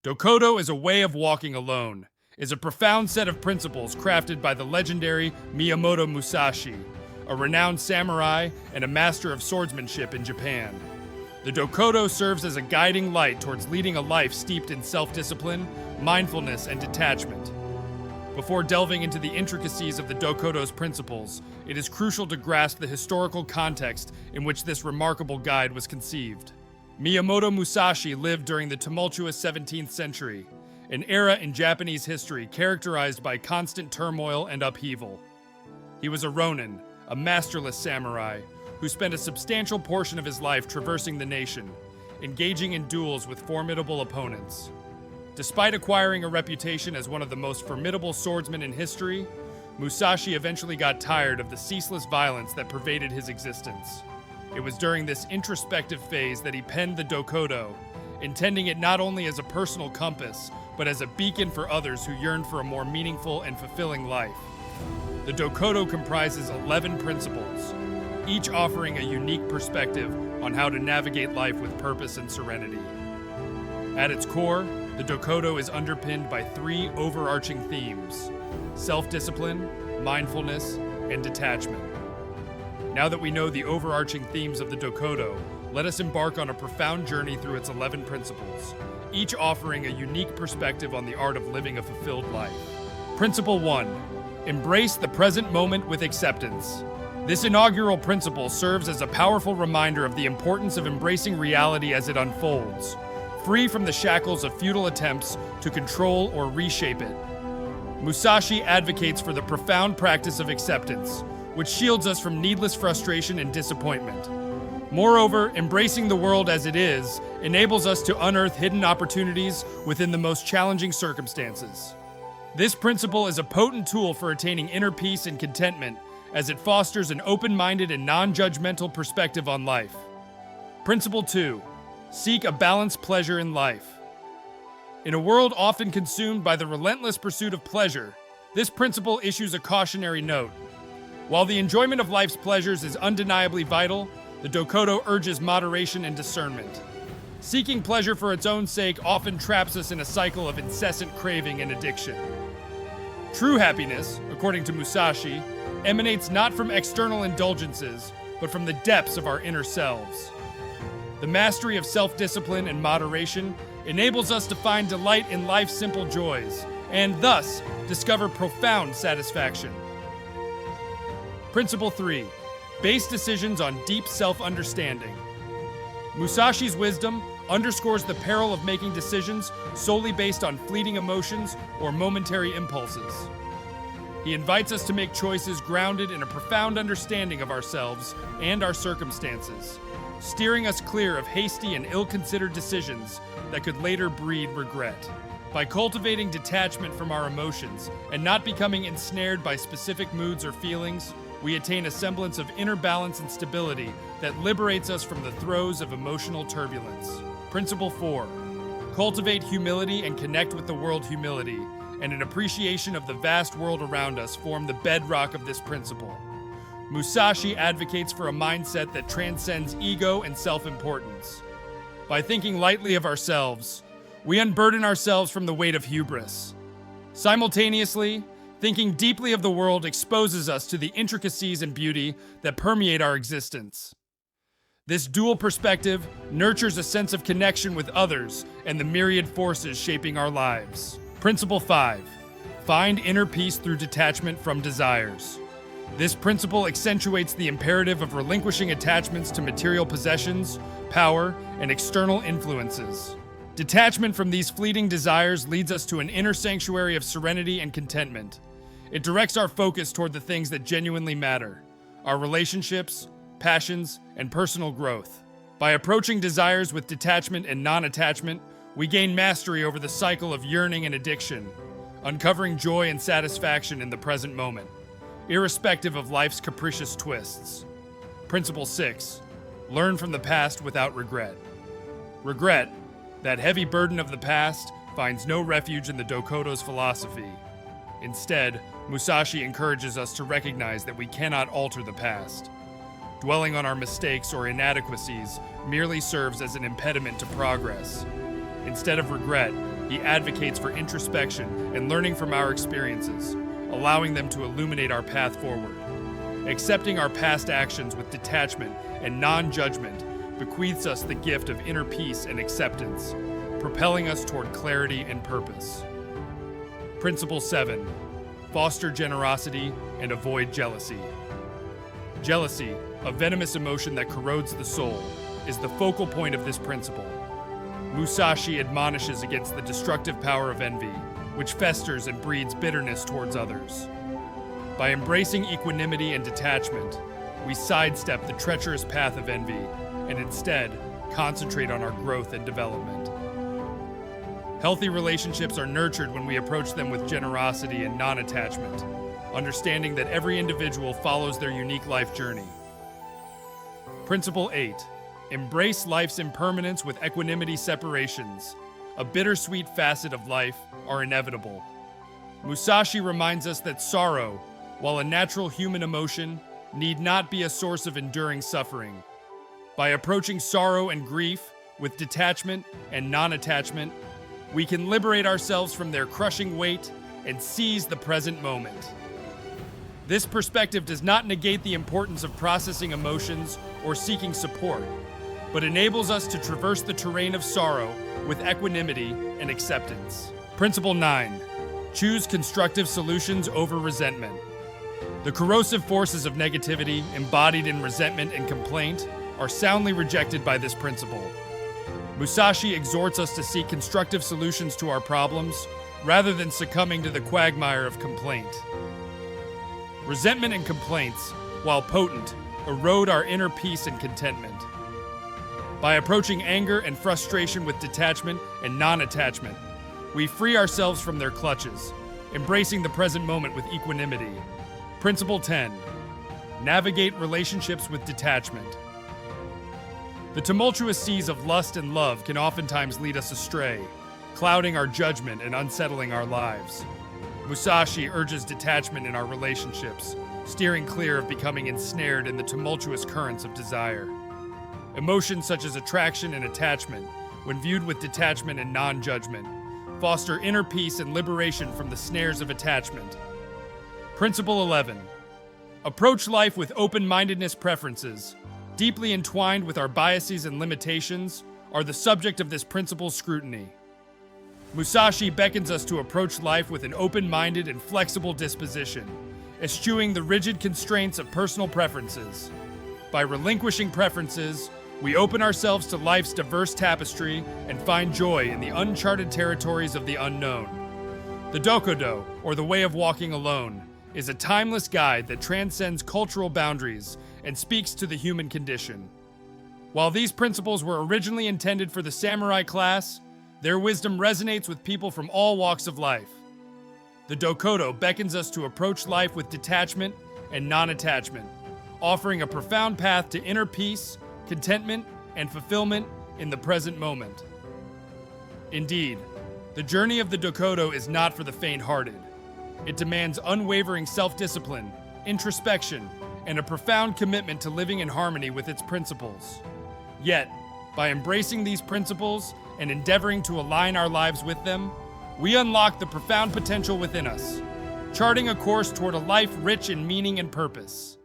Dokodo is a way of walking alone, is a profound set of principles crafted by the legendary Miyamoto Musashi, a renowned samurai and a master of swordsmanship in Japan. The Dokodo serves as a guiding light towards leading a life steeped in self-discipline, mindfulness, and detachment. Before delving into the intricacies of the Dokodo's principles, it is crucial to grasp the historical context in which this remarkable guide was conceived. Miyamoto Musashi lived during the tumultuous 17th century, an era in Japanese history characterized by constant turmoil and upheaval. He was a ronin, a masterless samurai, who spent a substantial portion of his life traversing the nation, engaging in duels with formidable opponents. Despite acquiring a reputation as one of the most formidable swordsmen in history, Musashi eventually got tired of the ceaseless violence that pervaded his existence. It was during this introspective phase that he penned the Dokodo, intending it not only as a personal compass, but as a beacon for others who yearned for a more meaningful and fulfilling life. The Dokodo comprises 11 principles, each offering a unique perspective on how to navigate life with purpose and serenity. At its core, the Dokodo is underpinned by 3 overarching themes: self-discipline, mindfulness, and detachment. Now that we know the overarching themes of the Dokodo, let us embark on a profound journey through its 11 principles, each offering a unique perspective on the art of living a fulfilled life. Principle 1. Embrace the present moment with acceptance. This inaugural principle serves as a powerful reminder of the importance of embracing reality as it unfolds, free from the shackles of futile attempts to control or reshape it. Musashi advocates for the profound practice of acceptance, which shields us from needless frustration and disappointment. Moreover, embracing the world as it is enables us to unearth hidden opportunities within the most challenging circumstances. This principle is a potent tool for attaining inner peace and contentment, as it fosters an open-minded and non-judgmental perspective on life. Principle 2. Seek a balanced pleasure in life. In a world often consumed by the relentless pursuit of pleasure, this principle issues a cautionary note. While the enjoyment of life's pleasures is undeniably vital, the Dokodo urges moderation and discernment. Seeking pleasure for its own sake often traps us in a cycle of incessant craving and addiction. True happiness, according to Musashi, emanates not from external indulgences, but from the depths of our inner selves. The mastery of self-discipline and moderation enables us to find delight in life's simple joys, and thus discover profound satisfaction. Principle 3. Base decisions on deep self-understanding. Musashi's wisdom underscores the peril of making decisions solely based on fleeting emotions or momentary impulses. He invites us to make choices grounded in a profound understanding of ourselves and our circumstances, steering us clear of hasty and ill-considered decisions that could later breed regret. By cultivating detachment from our emotions and not becoming ensnared by specific moods or feelings, we attain a semblance of inner balance and stability that liberates us from the throes of emotional turbulence. Principle 4. Cultivate humility and connect with the world. Humility and an appreciation of the vast world around us form the bedrock of this principle. Musashi advocates for a mindset that transcends ego and self-importance. By thinking lightly of ourselves, we unburden ourselves from the weight of hubris. Simultaneously, thinking deeply of the world exposes us to the intricacies and beauty that permeate our existence. This dual perspective nurtures a sense of connection with others and the myriad forces shaping our lives. Principle 5. Find inner peace through detachment from desires. This principle accentuates the imperative of relinquishing attachments to material possessions, power, and external influences. Detachment from these fleeting desires leads us to an inner sanctuary of serenity and contentment. It directs our focus toward the things that genuinely matter: our relationships, passions, and personal growth. By approaching desires with detachment and non-attachment, we gain mastery over the cycle of yearning and addiction, uncovering joy and satisfaction in the present moment, irrespective of life's capricious twists. Principle 6. Learn from the past without regret. Regret, that heavy burden of the past, finds no refuge in the Dokodo's philosophy. Instead, Musashi encourages us to recognize that we cannot alter the past. Dwelling on our mistakes or inadequacies merely serves as an impediment to progress. Instead of regret, he advocates for introspection and learning from our experiences, allowing them to illuminate our path forward. Accepting our past actions with detachment and non-judgment bequeaths us the gift of inner peace and acceptance, propelling us toward clarity and purpose. Principle 7. Foster generosity and avoid jealousy. Jealousy, a venomous emotion that corrodes the soul, is the focal point of this principle. Musashi admonishes against the destructive power of envy, which festers and breeds bitterness towards others. By embracing equanimity and detachment, we sidestep the treacherous path of envy and instead concentrate on our growth and development. Healthy relationships are nurtured when we approach them with generosity and non-attachment, understanding that every individual follows their unique life journey. Principle 8. Embrace life's impermanence with equanimity. Separations, a bittersweet facet of life, are inevitable. Musashi reminds us that sorrow, while a natural human emotion, need not be a source of enduring suffering. By approaching sorrow and grief with detachment and non-attachment, we can liberate ourselves from their crushing weight and seize the present moment. This perspective does not negate the importance of processing emotions or seeking support, but enables us to traverse the terrain of sorrow with equanimity and acceptance. Principle 9. Choose constructive solutions over resentment. The corrosive forces of negativity, embodied in resentment and complaint, are soundly rejected by this principle. Musashi exhorts us to seek constructive solutions to our problems, rather than succumbing to the quagmire of complaint. Resentment and complaints, while potent, erode our inner peace and contentment. By approaching anger and frustration with detachment and non-attachment, we free ourselves from their clutches, embracing the present moment with equanimity. Principle 10. Navigate relationships with detachment. The tumultuous seas of lust and love can oftentimes lead us astray, clouding our judgment and unsettling our lives. Musashi urges detachment in our relationships, steering clear of becoming ensnared in the tumultuous currents of desire. Emotions such as attraction and attachment, when viewed with detachment and non-judgment, foster inner peace and liberation from the snares of attachment. Principle 11. Approach life with open-mindedness. Preferences, deeply entwined with our biases and limitations, are the subject of this principle's scrutiny. Musashi beckons us to approach life with an open-minded and flexible disposition, eschewing the rigid constraints of personal preferences. By relinquishing preferences, we open ourselves to life's diverse tapestry and find joy in the uncharted territories of the unknown. The Dokudo, or the way of walking alone, is a timeless guide that transcends cultural boundaries and speaks to the human condition. While these principles were originally intended for the samurai class, their wisdom resonates with people from all walks of life. The Dokudo beckons us to approach life with detachment and non-attachment, offering a profound path to inner peace, contentment, and fulfillment in the present moment. Indeed, the journey of the Dokudo is not for the faint-hearted. It demands unwavering self-discipline, introspection, and a profound commitment to living in harmony with its principles. Yet, by embracing these principles and endeavoring to align our lives with them, we unlock the profound potential within us, charting a course toward a life rich in meaning and purpose.